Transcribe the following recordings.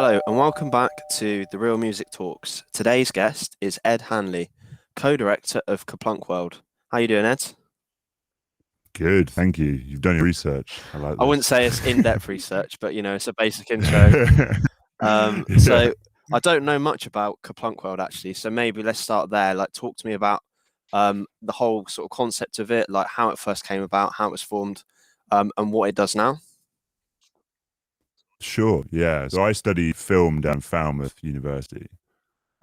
Hello and welcome back to the Real Music Talks. Today's guest is Ed Hanley, co-director of Kerplunk World. How you doing, Ed? Good, thank you. You've done your research. I like this. I wouldn't say it's in-depth research, but it's a basic intro. Yeah. So I don't know much about Kerplunk World actually, so maybe let's start there. Like, talk to me about the whole sort of concept of it, like how it first came about, how it was formed, and what it does now. Sure, yeah. So I studied film down Falmouth University.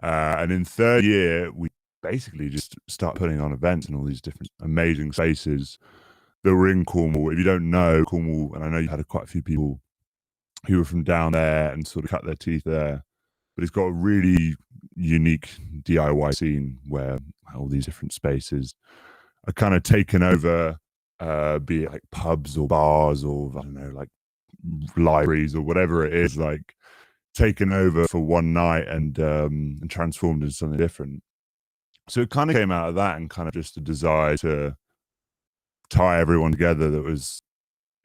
And in third year, we basically just start putting on events in all these different amazing spaces that were in Cornwall. If you don't know Cornwall, and I know you had quite a few people who were from down there and sort of cut their teeth there, but it's got a really unique DIY scene where all these different spaces are kind of taken over, be it like pubs or bars or, I don't know, like libraries or whatever it is, like taken over for one night and transformed into something different. So it kind of came out of that and kind of just a desire to tie everyone together that was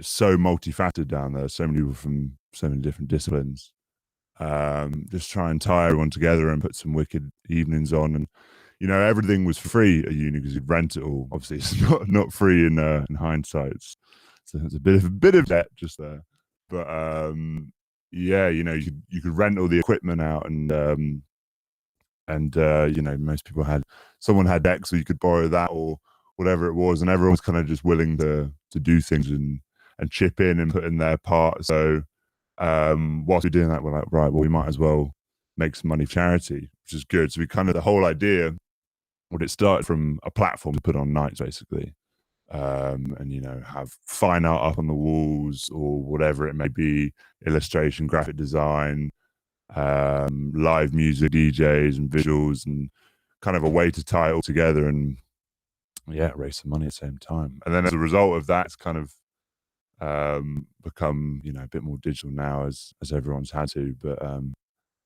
so multifaceted down there, so many people from so many different disciplines. Just try and tie everyone together and put some wicked evenings on. And everything was free at uni because you'd rent it all. Obviously it's not free in hindsight. So it's a bit of debt just there. But yeah, you could rent all the equipment out, and most people someone had decks, so you could borrow that or whatever it was, and everyone was kind of just willing to do things and chip in and put in their part. So whilst we're doing that, we're like, right, well, we might as well make some money for charity, which is good. So we the whole idea, it started from a platform to put on nights basically. And have fine art up on the walls or whatever it may be, illustration, graphic design, live music, DJs and visuals, and kind of a way to tie it all together and raise some money at the same time. And then as a result of that, it's kind of become a bit more digital now as everyone's had to. But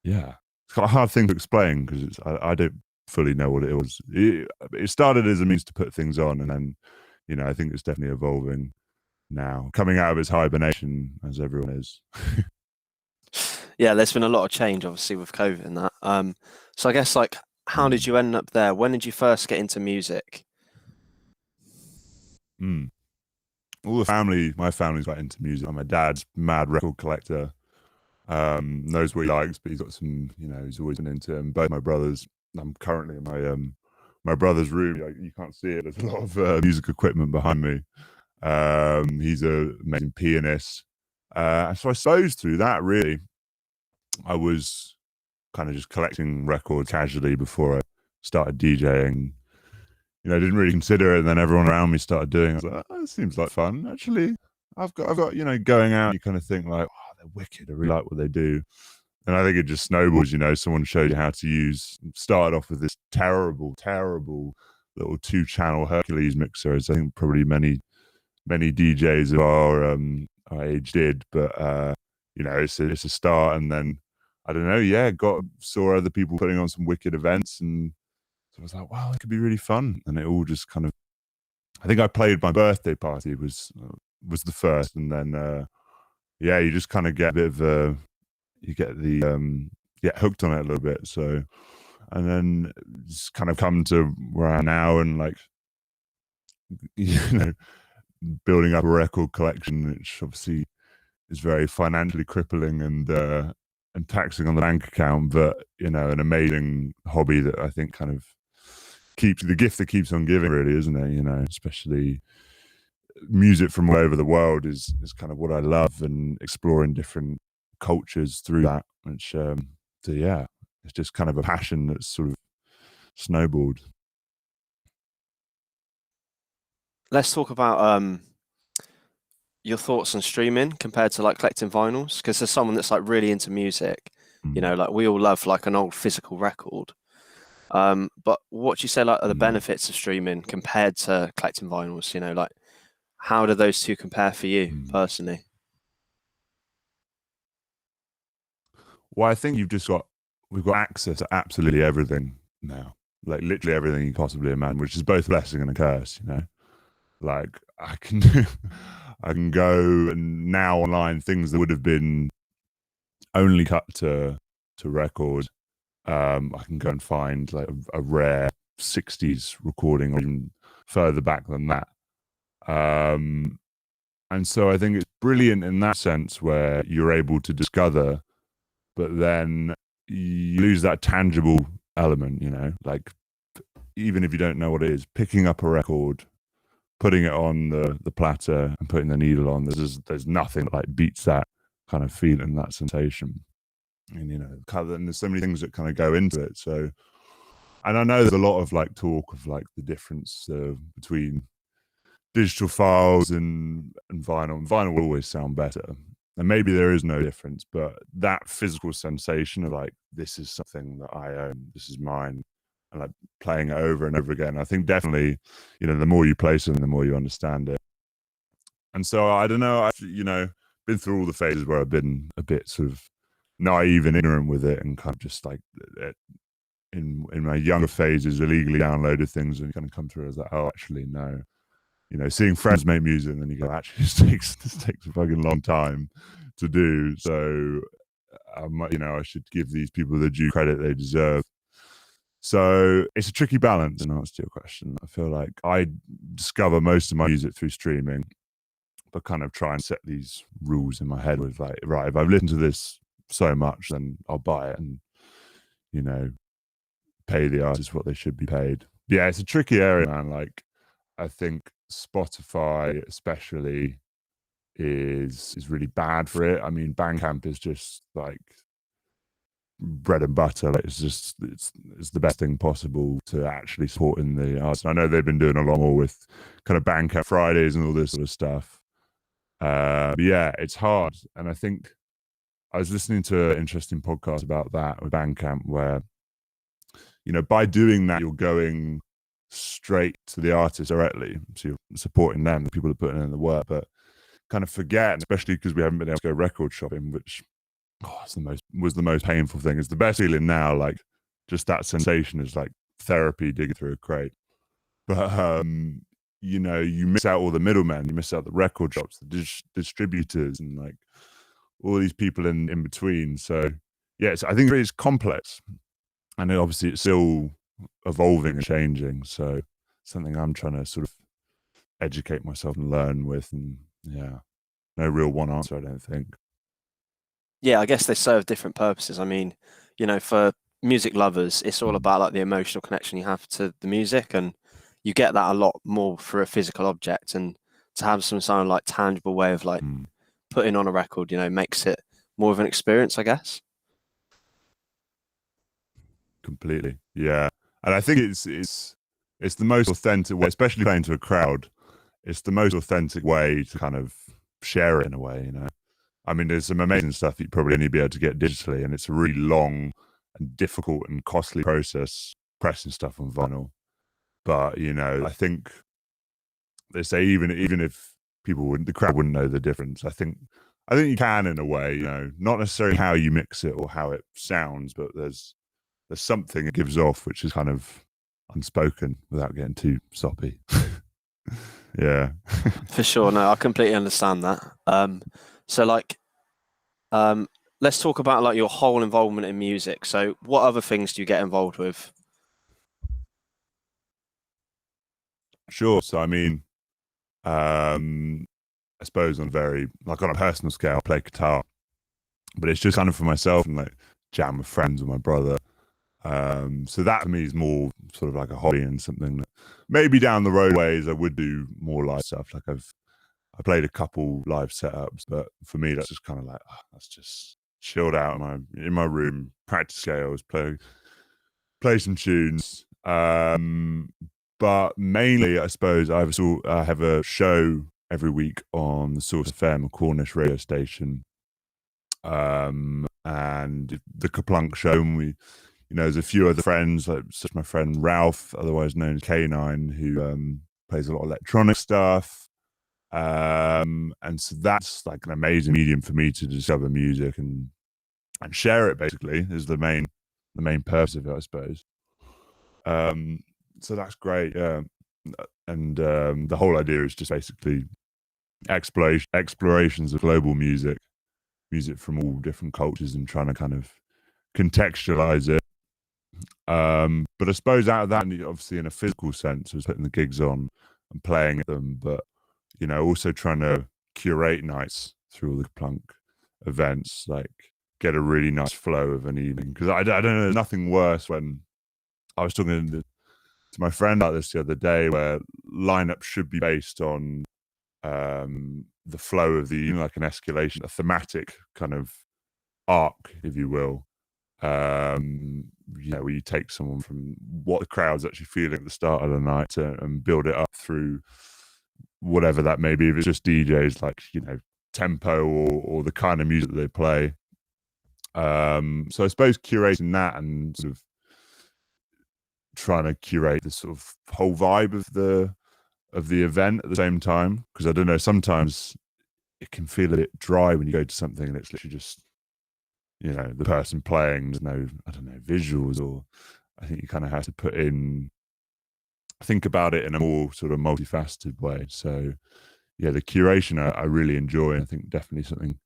it's quite a hard thing to explain because I don't fully know what it was. It started as a means to put things on, and then I think it's definitely evolving now, coming out of its hibernation as everyone is. Yeah, there's been a lot of change obviously with COVID and that. So I guess, like, how did you end up there? When did you first get into music? All my family's quite into music. My dad's mad record collector, knows what he likes, but he's got some, he's always been into him. Both my brothers, I'm currently in my brother's room. You can't see it. There's a lot of music equipment behind me. He's an amazing pianist. So I suppose through that, really, I was kind of just collecting records casually before I started DJing. I didn't really consider it, and then everyone around me started doing it. I was like, oh, it seems like fun. Actually, I've got going out, you kind of think like, oh, they're wicked. I really like what they do. And I think it just snowballs, someone showed you how to started off with this terrible little 2-channel Hercules mixer, as I think probably many DJs of our age did. But, it's a start. And then, I don't know, saw other people putting on some wicked events. And so I was like, wow, it could be really fun. And it all just kind of, I think I played my birthday party was the first. And then, you just kind of get a bit of you get hooked on it a little bit. So, and then just kind of come to where I am now, and like, building up a record collection, which obviously is very financially crippling and taxing on the bank account, but an amazing hobby that I think kind of keeps the gift that keeps on giving, really, isn't it? Especially music from all over the world is kind of what I love, and exploring different cultures through that, which it's just kind of a passion that's sort of snowballed. Let's talk about your thoughts on streaming compared to like collecting vinyls, because there's someone that's like really into music, like we all love like an old physical record, but what do you say like are the benefits of streaming compared to collecting vinyls? Like, how do those two compare for you personally? Well, I think we've got access to absolutely everything now, like literally everything you possibly imagine, which is both a blessing and a curse. Like I can go and now online things that would have been only cut to record, I can go and find like a rare 60s recording or even further back than that. And so I think it's brilliant in that sense where you're able to discover, but then you lose that tangible element, you know, like even if you don't know what it is, picking up a record, putting it on the platter and putting the needle on, there's nothing that like beats that kind of feeling, that sensation. And you know, and there's so many things that kind of go into it. So, and I know there's a lot of like talk of like the difference between digital files and vinyl. And vinyl will always sound better, and maybe there is no difference, but that physical sensation of like, this is something that I own, this is mine, and like playing it over and over again. I think definitely, you know, the more you play something, the more you understand it. And so I don't know, I've, you know, been through all the phases where I've been a bit sort of naive and ignorant with it, and kind of just like in my younger phases illegally downloaded things and kind of come through as like, oh, actually no, you know, seeing friends make music and then you go, actually this takes a fucking long time to do. So you know, I should give these people the due credit they deserve. So it's a tricky balance in answer to your question. I feel like I discover most of my music through streaming, but kind of try and set these rules in my head with like, right, if I've listened to this so much, then I'll buy it and, you know, pay the artists what they should be paid. Yeah, it's a tricky area, man. Like, I think Spotify especially is really bad for it. I mean, Bandcamp is just like bread and butter. Like, it's the best thing possible to actually supporting the artists. I know they've been doing a lot more with kind of Bandcamp Fridays and all this sort of stuff. But yeah, it's hard. And I think I was listening to an interesting podcast about that with Bandcamp where, you know, by doing that, you're going straight to the artist directly. So you're supporting them, the people that are putting in the work, but kind of forget, especially because we haven't been able to go record shopping, which was the most painful thing. It's the best feeling now, like just that sensation is like therapy digging through a crate. But you know, you miss out all the middlemen, you miss out the record shops, the distributors, and like all these people in between. So yes, I think it's complex, and obviously it's still evolving and changing. So something I'm trying to sort of educate myself and learn with. And yeah, no real one answer, I don't think. Yeah, I guess they serve different purposes. I mean, you know, for music lovers, it's all about like the emotional connection you have to the music, and you get that a lot more for a physical object. And to have some kind of like tangible way of like putting on a record, you know, makes it more of an experience, I guess. Completely, yeah. And I think it's the most authentic way, especially playing to a crowd. It's the most authentic way to kind of share it in a way, you know. I mean, there's some amazing stuff that you'd probably only be able to get digitally, and it's a really long and difficult and costly process pressing stuff on vinyl. But you know, I think they say even if the crowd wouldn't know the difference. I think you can in a way, you know, not necessarily how you mix it or how it sounds, but there's something it gives off which is kind of unspoken without getting too soppy. Yeah. For sure. No, I completely understand that. So like, let's talk about like your whole involvement in music. So what other things do you get involved with? Sure. So I mean, I suppose on a personal scale, I play guitar, but it's just kind of for myself and like jam with friends with my brother. So that for me is more sort of like a hobby and something that maybe down the road ways I would do more live stuff. Like I played a couple live setups, but for me that's just kind of like that's just chilled out in my room, practice scales, play some tunes. But mainly I suppose I have a show every week on the Source FM, a Cornish radio station, and the Kerplunk show. And we, you know, there's a few other friends, like such my friend Ralph, otherwise known as K9, who plays a lot of electronic stuff. And so that's like an amazing medium for me to discover music and share it. Basically, is the main purpose of it, I suppose. So that's great. Yeah, and the whole idea is just basically explorations of global music music from all different cultures and trying to kind of contextualize it. But I suppose out of that, obviously in a physical sense, I was putting the gigs on and playing at them, but also trying to curate nights through all the Kerplunk events, like get a really nice flow of an evening. Because I don't know, there's nothing worse when I was talking to my friend about this the other day, where lineup should be based on the flow of the evening, like an escalation, a thematic kind of arc, if you will. Where you take someone from what the crowd's actually feeling at the start of the night and build it up through whatever that may be. If it's just DJs, like, tempo or the kind of music that they play. So I suppose curating that and sort of trying to curate the sort of whole vibe of the event at the same time, because I don't know, sometimes it can feel a bit dry when you go to something and it's literally just the person playing. There's no, I don't know, visuals, or I think you kind of have to think about it in a more sort of multifaceted way. So yeah, the curation I really enjoy, and I think definitely something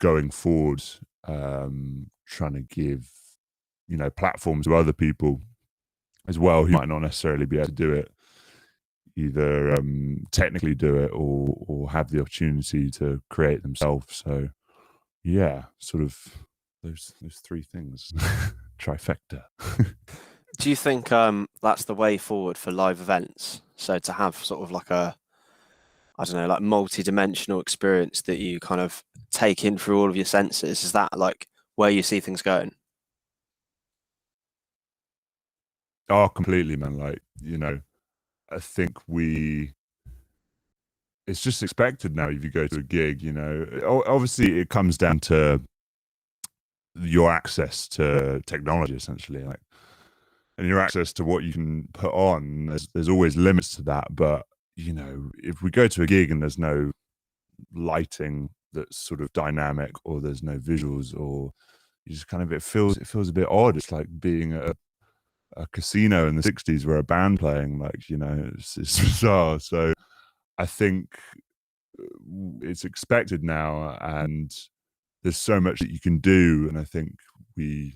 going forward, trying to give platforms to other people as well who might not necessarily be able to do it, either technically do it or have the opportunity to create themselves. So yeah, sort of those three things. Trifecta. Do you think that's the way forward for live events? So to have sort of like a, I don't know, like multi-dimensional experience that you kind of take in through all of your senses, is that like where you see things going? Oh, completely, man. Like, I think it's just expected now if you go to a gig, obviously it comes down to your access to technology, essentially, like, and your access to what you can put on. There's always limits to that, but if we go to a gig and there's no lighting that's sort of dynamic, or there's no visuals, or you just kind of, it feels a bit odd. It's like being at a casino in the 60s where a band playing, like, it's bizarre. So I think it's expected now, and there's so much that you can do, and I think we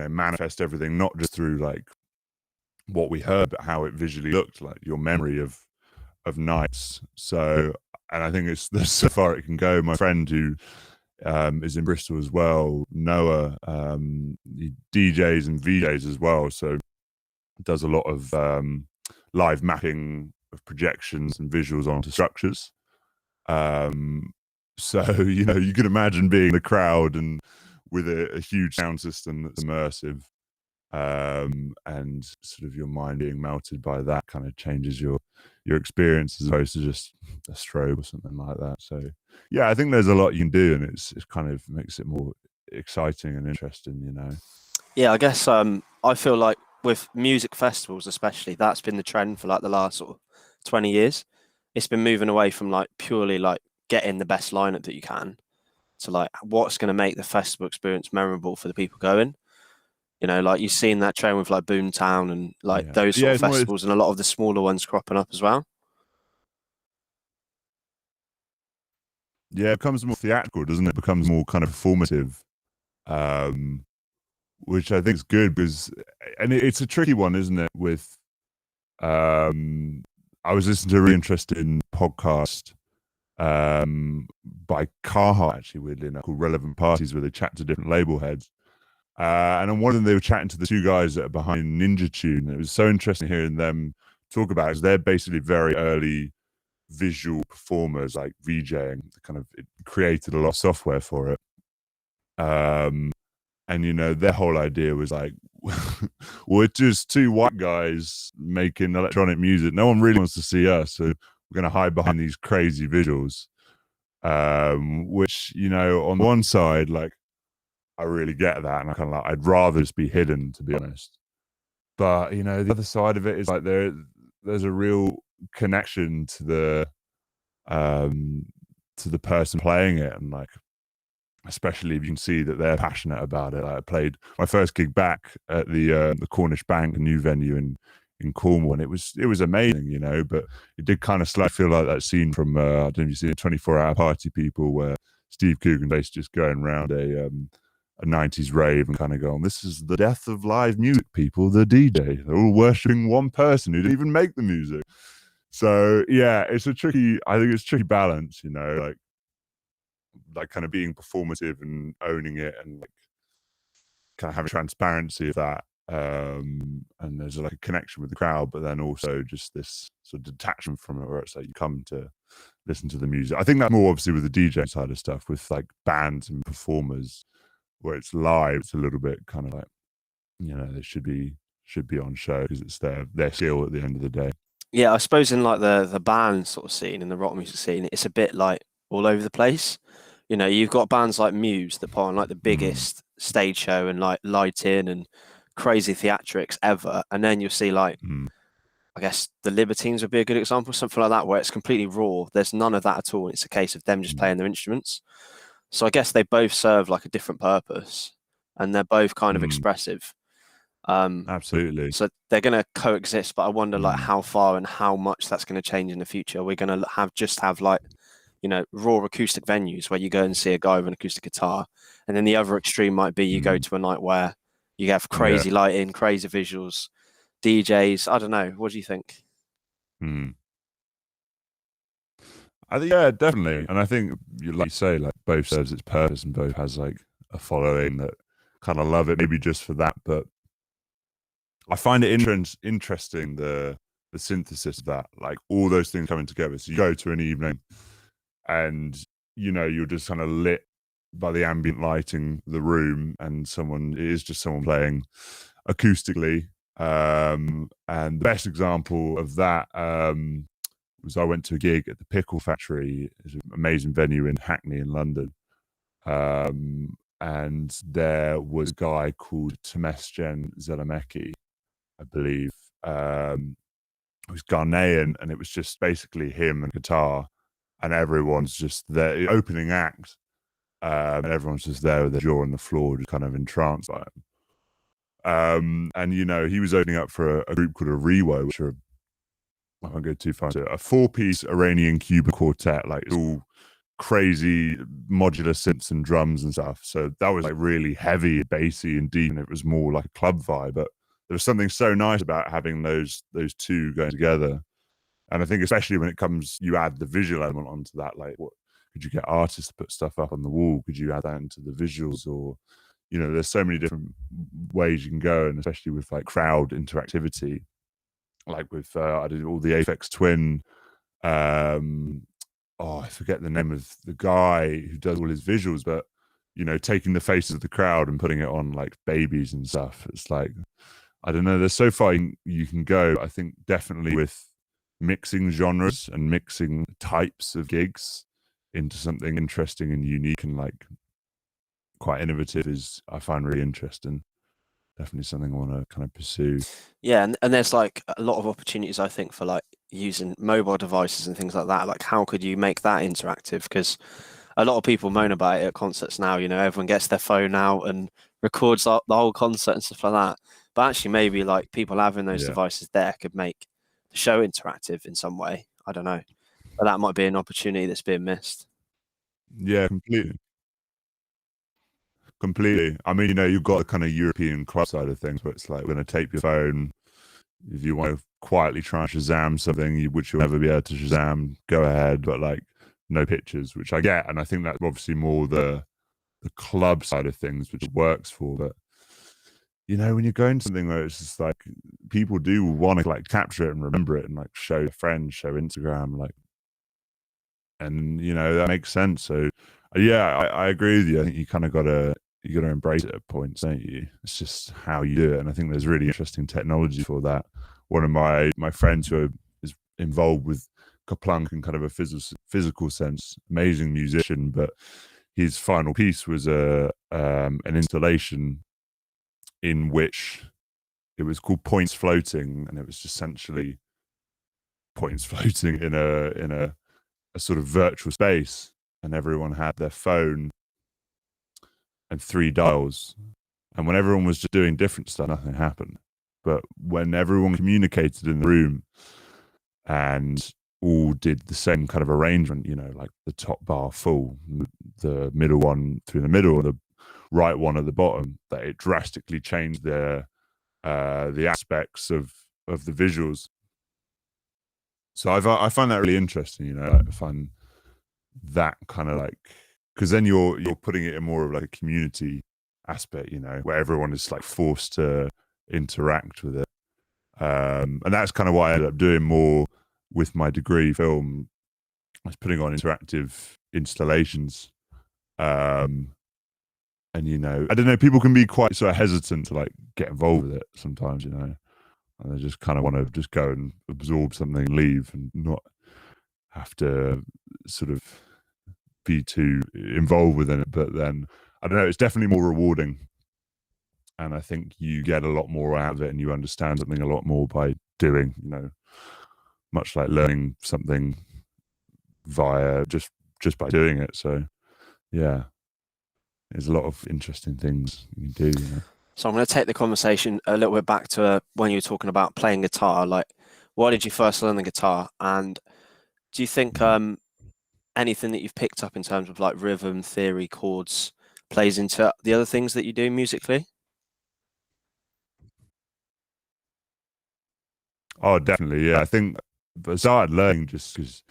manifest everything not just through like what we heard, but how it visually looked, like your memory of nights. So, and I think there's so far it can go. My friend who is in Bristol as well, Noah, he DJs and VJs as well, so does a lot of live mapping of projections and visuals onto structures. So you can imagine being in the crowd and with a huge sound system that's immersive, and sort of your mind being melted by that kind of changes your experience, as opposed to just a strobe or something like that. So yeah, I think there's a lot you can do, and it's kind of makes it more exciting and interesting, Yeah, I guess I feel like with music festivals especially, that's been the trend for like the last sort of 20 years. It's been moving away from like purely like getting the best lineup that you can to like what's going to make the festival experience memorable for the people going. Like you've seen that trend with like Boomtown and like those sort of festivals, and a lot of the smaller ones cropping up as well. Yeah, it becomes more theatrical, doesn't it? It becomes more kind of performative, which I think is good, because, and it's a tricky one, isn't it? With, I was listening to a really interesting podcast by Carhartt, actually, weirdly enough, called Relevant Parties, where they chat to different label heads. And on one of them, they were chatting to the two guys that are behind Ninja Tune. It was so interesting hearing them talk about it, because they're basically very early visual performers, like VJing. Kind of, it created a lot of software for it. And their whole idea was like, well, it's just two white guys making electronic music. No one really wants to see us, so we're going to hide behind these crazy visuals. Which, on one side, like, I really get that, and I kind of like, I'd rather just be hidden, to be honest. But the other side of it is like there's a real connection to the person playing it, and like, especially if you can see that they're passionate about it. Like, I played my first gig back at the Cornish Bank, a new venue in Cornwall, and it was amazing, but it did kind of slightly feel like that scene from I don't know if you see the 24 Hour Party People, where Steve Coogan basically just going around a 90s rave and kind of going, this is the death of live music, people, the DJ. They're all worshipping one person who didn't even make the music. So yeah, I think it's a tricky balance, you know, like kind of being performative and owning it and like kind of having transparency of that. And there's like a connection with the crowd, but then also just this sort of detachment from it where it's like you come to listen to the music. I think that's more obviously with the DJ side of stuff, with like bands and performers where it's live. It's a little bit kind of like, you know, they should be on show because it's their skill at the end of the day. Yeah, I suppose in like the band sort of scene, in the rock music scene, it's a bit like all over the place. You know, you've got bands like Muse that put on like the biggest stage show and like lighting and crazy theatrics ever, and then you'll see like I guess the Libertines would be a good example, something like that, where it's completely raw. There's none of that at all. It's a case of them just playing their instruments. So I guess they both serve like a different purpose, and they're both kind of expressive. Absolutely. So they're going to coexist, but I wonder like how far and how much that's going to change in the future. We're going to have like, you know, raw acoustic venues where you go and see a guy with an acoustic guitar, and then the other extreme might be you go to a night where you have crazy lighting, crazy visuals, DJs. I don't know. What do you think? I think, yeah, definitely. And I think, like you say, like both serves its purpose and both has like a following that kind of love it, maybe just for that. But I find it interesting the synthesis of that, like all those things coming together. So you go to an evening and, you know, you're just kind of lit by the ambient lighting of the room, and it is just someone playing acoustically. And the best example of that was I went to a gig at the Pickle Factory. It's an amazing venue in Hackney in London. And there was a guy called Temesgen Zelameki, I believe. It was Ghanaian, and it was just basically him and guitar, and everyone's just there, opening act, and everyone's just there with their jaw on the floor, just kind of entranced by him. And you know, he was opening up for a group called a Rewo, which are, I won't go too far, a 4-piece Iranian Cuban quartet, like it's all crazy modular synths and drums and stuff. So that was like really heavy, bassy and deep, and it was more like a club vibe. But there was something so nice about having those two going together. And I think especially when it comes, you add the visual element onto that, like what could you get artists to put stuff up on the wall? Could you add that into the visuals? Or, you know, there's so many different ways you can go, and especially with like crowd interactivity, like with I did all the Aphex Twin. I forget the name of the guy who does all his visuals, but you know, taking the faces of the crowd and putting it on like babies and stuff. It's like, I don't know, there's so far you can go. I think definitely with mixing genres and mixing types of gigs into something interesting and unique and like quite innovative is, I find really interesting. Definitely something I want to kind of pursue. Yeah, and there's like a lot of opportunities, I think, for like using mobile devices and things like that. Like, how could you make that interactive? Because a lot of people moan about it at concerts now. You know, everyone gets their phone out and records the whole concert and stuff like that. But actually, maybe like people having those devices there could make the show interactive in some way. I don't know, but that might be an opportunity that's being missed. Yeah, completely. I mean, you know, you've got the kind of European club side of things, where it's like, we're going to tape your phone. If you want to quietly try and Shazam something, which you'll never be able to Shazam, go ahead, but like no pictures, which I get. And I think that's obviously more the club side of things, which it works for. But, you know, when you're going to something where it's just like, people do want to like capture it and remember it and like show friends, show Instagram, like, and you know, that makes sense. So yeah, I agree with you. I think you kind of gotta embrace it at points, don't you? It's just how you do it. And I think there's really interesting technology for that. One of my friends who is involved with Kerplunk in kind of a physical sense, amazing musician, but his final piece was an installation in which it was called Points Floating, and it was essentially points floating in a sort of virtual space, and everyone had their phone and 3 dials. And when everyone was just doing different stuff, nothing happened. But when everyone communicated in the room and all did the same kind of arrangement, you know, like the top bar full, the middle one through the middle, the right one at the bottom, that it drastically changed the aspects of the visuals. So I find that really interesting, you know. I find that kind of like, because then you're putting it in more of like a community aspect, you know, where everyone is like forced to interact with it. And that's kind of what I ended up doing more with my degree film. I was putting on interactive installations. And you know, I don't know, people can be quite sort of hesitant to like get involved with it sometimes, you know, and they just kind of want to just go and absorb something, leave, and not have to sort of be too involved within it. But then I don't know, it's definitely more rewarding, and I think you get a lot more out of it, and you understand something a lot more by doing, you know, much like learning something via just by doing it. So yeah, there's a lot of interesting things you do, you know. So I'm going to take the conversation a little bit back to when you were talking about playing guitar. Like, why did you first learn the guitar? And do you think anything that you've picked up in terms of like rhythm, theory, chords plays into the other things that you do musically? Oh, definitely, yeah. I think I started learning just because,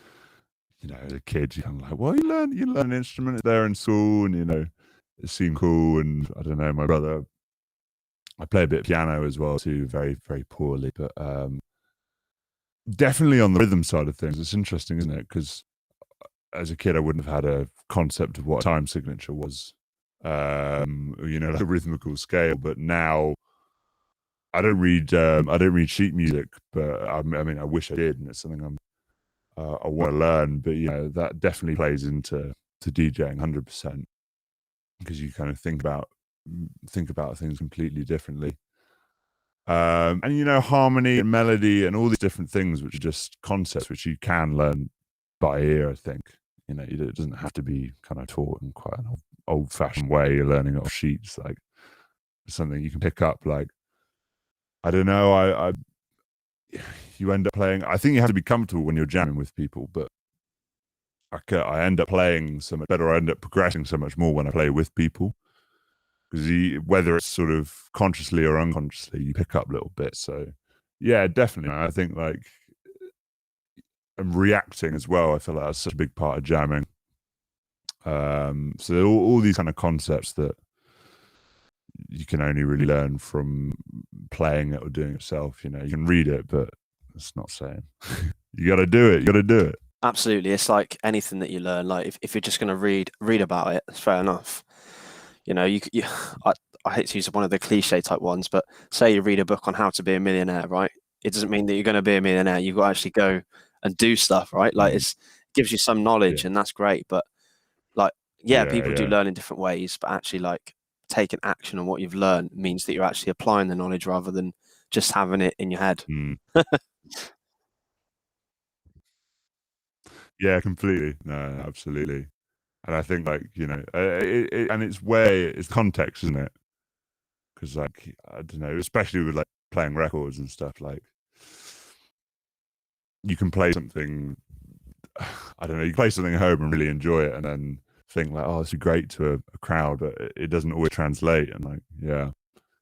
you know, as a kid, you're kind of like, well, you learn an instrument there in school, and you know, it seemed cool. And I don't know, my brother, I play a bit of piano as well too, very very poorly, but definitely on the rhythm side of things, it's interesting, isn't it? Because as a kid, I wouldn't have had a concept of what a time signature was, you know, like a rhythmical scale. But now I don't read sheet music, but I mean, I wish I did, and it's something I want to learn. But you know, that definitely plays into DJing 100%, because you kind of think about things completely differently. And you know, harmony and melody and all these different things, which are just concepts which you can learn by ear. I think, you know, it doesn't have to be kind of taught in quite an old-fashioned way. You're learning it off sheets, like something you can pick up. Like, I don't know, I you end up playing. I think you have to be comfortable when you're jamming with people, but I end up playing so much better. I end up progressing so much more when I play with people, because whether it's sort of consciously or unconsciously, you pick up little bits. So yeah, definitely. I think like, and reacting as well, I feel like that's such a big part of jamming. So all these kind of concepts that you can only really learn from playing it or doing it yourself. You know, you can read it, but it's not saying. You got to do it. You got to do it. Absolutely. It's like anything that you learn. Like if you're just going to read about it, it's fair enough. You know, I hate to use one of the cliche type ones, but say you read a book on how to be a millionaire, right? It doesn't mean that you're going to be a millionaire. You've got to actually go and do stuff, right? Like it gives you some knowledge, and that's great. But like, yeah, people do learn in different ways, but actually like taking action on what you've learned means that you're actually applying the knowledge rather than just having it in your head. Yeah, completely. No, absolutely. And I think, like, you know, and it's context, isn't it? Because, like, I don't know, especially with like playing records and stuff, like, you can play something, I don't know, you play something at home and really enjoy it, and then think like, oh, it's great to a crowd, but it doesn't always translate. And like, yeah,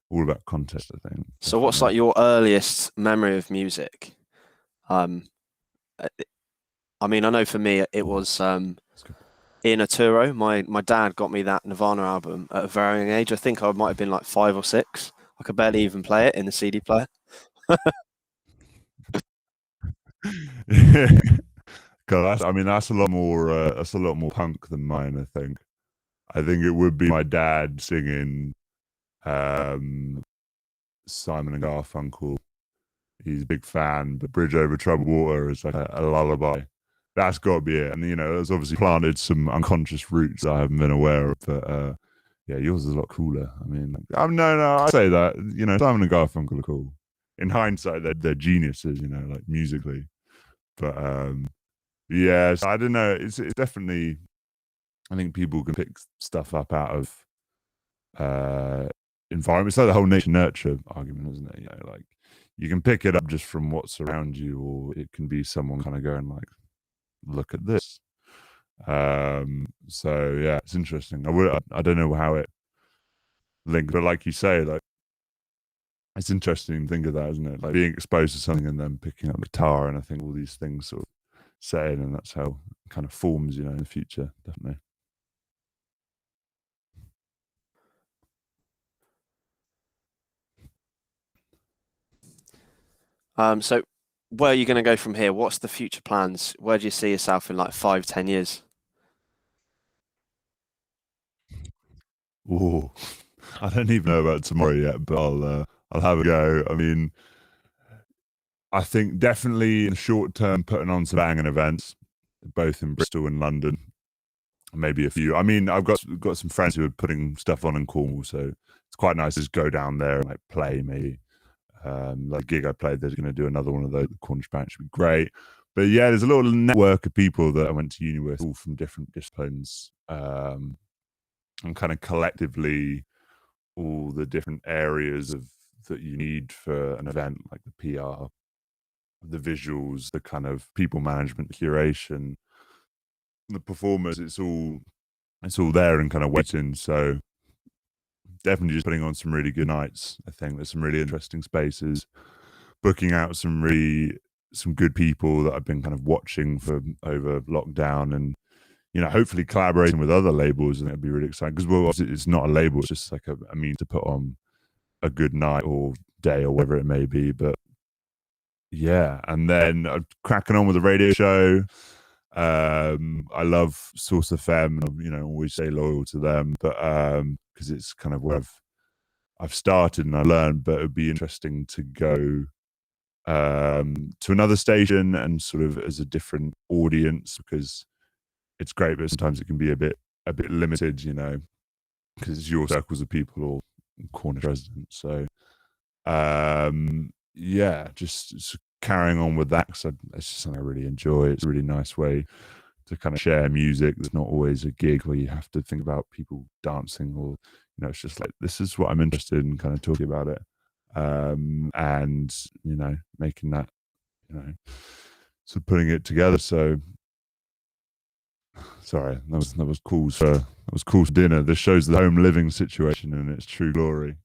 all about context, I think. So what's like your earliest memory of music? I mean, I know for me it was in a Turo. My dad got me that Nirvana album at a very young age. I think I might have been like 5 or 6. I could barely even play it in the CD player. God, I mean, that's a lot more. That's a lot more punk than mine. I think it would be my dad singing Simon and Garfunkel. He's a big fan, but Bridge Over Troubled Water is like a lullaby. That's got to be it. And you know, it's obviously planted some unconscious roots I haven't been aware of. But yeah, yours is a lot cooler. I mean, no, I say that. You know, Simon and Garfunkel are cool. In hindsight, they're geniuses. You know, like musically. But yeah, so I don't know. It's definitely. I think people can pick stuff up out of environment. It's like the whole nature nurture argument, isn't it? You know, like you can pick it up just from what's around you, or it can be someone kind of going like, look at this. So yeah, it's interesting. I don't know how it linked, but like you say, like it's interesting to think of that, isn't it? Like being exposed to something and then picking up the guitar, and I think all these things sort of set in, and that's how it kind of forms, in the future, definitely. So where are you going to go from here? What's the future plans? Where do you see yourself in like 5, 10 years? Oh, I don't even know about tomorrow yet, but I'll have a go. I mean, I think definitely in the short term, putting on some banging events, both in Bristol and London, maybe a few. I mean, I've got some friends who are putting stuff on in Cornwall, so it's quite nice to just go down there and like play maybe. Like gig I played, there's going to do another one of those. The Cornish band should be great. But yeah, there's a little network of people that I went to uni with, all from different disciplines, and kind of collectively all the different areas of that you need for an event, like the PR, the visuals, the kind of people management, curation, the performers. It's all there and kind of waiting. So definitely just putting on some really good nights. I think there's some really interesting spaces, booking out some good people that I've been kind of watching for over lockdown, and hopefully collaborating with other labels, and it'd be really exciting because obviously it's not a label, it's just like a means to put on a good night or day or whatever it may be. But yeah, and then cracking on with the radio show. I love Source FM, and always stay loyal to them, but because it's kind of where I've started and I learned. But it would be interesting to go to another station and sort of as a different audience, because it's great, but sometimes it can be a bit limited, because it's your circles of people or Cornish residents. So yeah, just carrying on with that, because it's just something I really enjoy. It's a really nice way to kind of share music. There's not always a gig where you have to think about people dancing, or it's just like, this is what I'm interested in, kind of talking about it, and making that, sort of putting it together. So sorry, that was calls for dinner. This shows the home living situation in its true glory.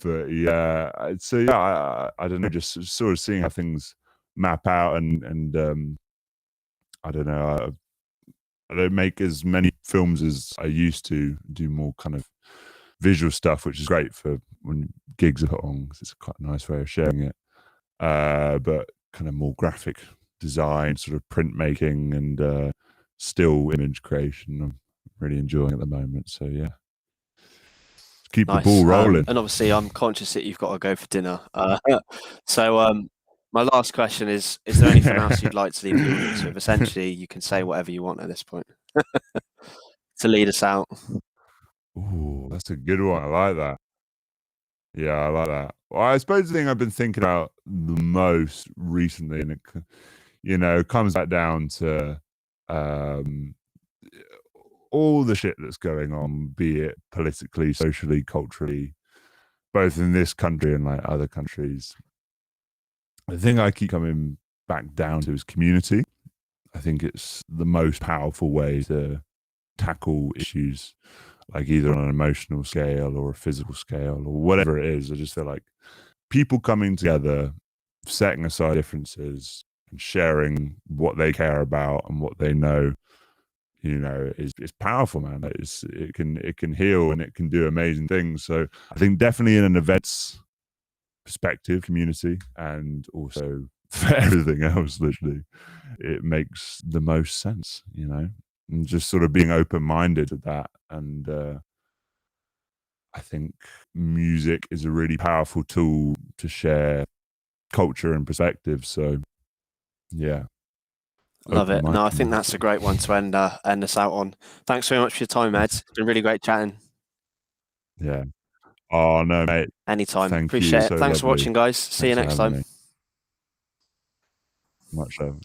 But yeah, so yeah, I don't know, just sort of seeing how things map out, and I don't know, I don't make as many films as I used to. Do more kind of visual stuff, which is great for when gigs are put on, because it's quite a nice way of sharing it. But kind of more graphic design, sort of printmaking, and still image creation, I'm really enjoying at the moment. So yeah, keep Nice. the ball rolling. And obviously, I'm conscious that you've got to go for dinner. So my last question is there anything else you'd like to leave the audience with? Essentially, you can say whatever you want at this point to lead us out. Ooh, that's a good one. I like that. Yeah, I like that. Well, I suppose the thing I've been thinking about the most recently, and it comes back down to um, all the shit that's going on, be it politically, socially, culturally, both in this country and like other countries. The thing I keep coming back down to is community. I think it's the most powerful way to tackle issues, like either on an emotional scale or a physical scale or whatever it is. I just feel like people coming together, setting aside differences and sharing what they care about and what they know, is powerful, man. It can heal and it can do amazing things. So I think definitely in an events perspective, community, and also for everything else, literally, it makes the most sense, and just sort of being open-minded to that. And I think music is a really powerful tool to share culture and perspective. So yeah, Love it. No, I think that's a great one to end us out on. Thanks very much for your time, Ed. It's been really great chatting. Yeah. Oh no, mate. Anytime. Thank Appreciate you. it. So Thanks for lovely. watching, guys. See you Thanks next for having time. me. Much love.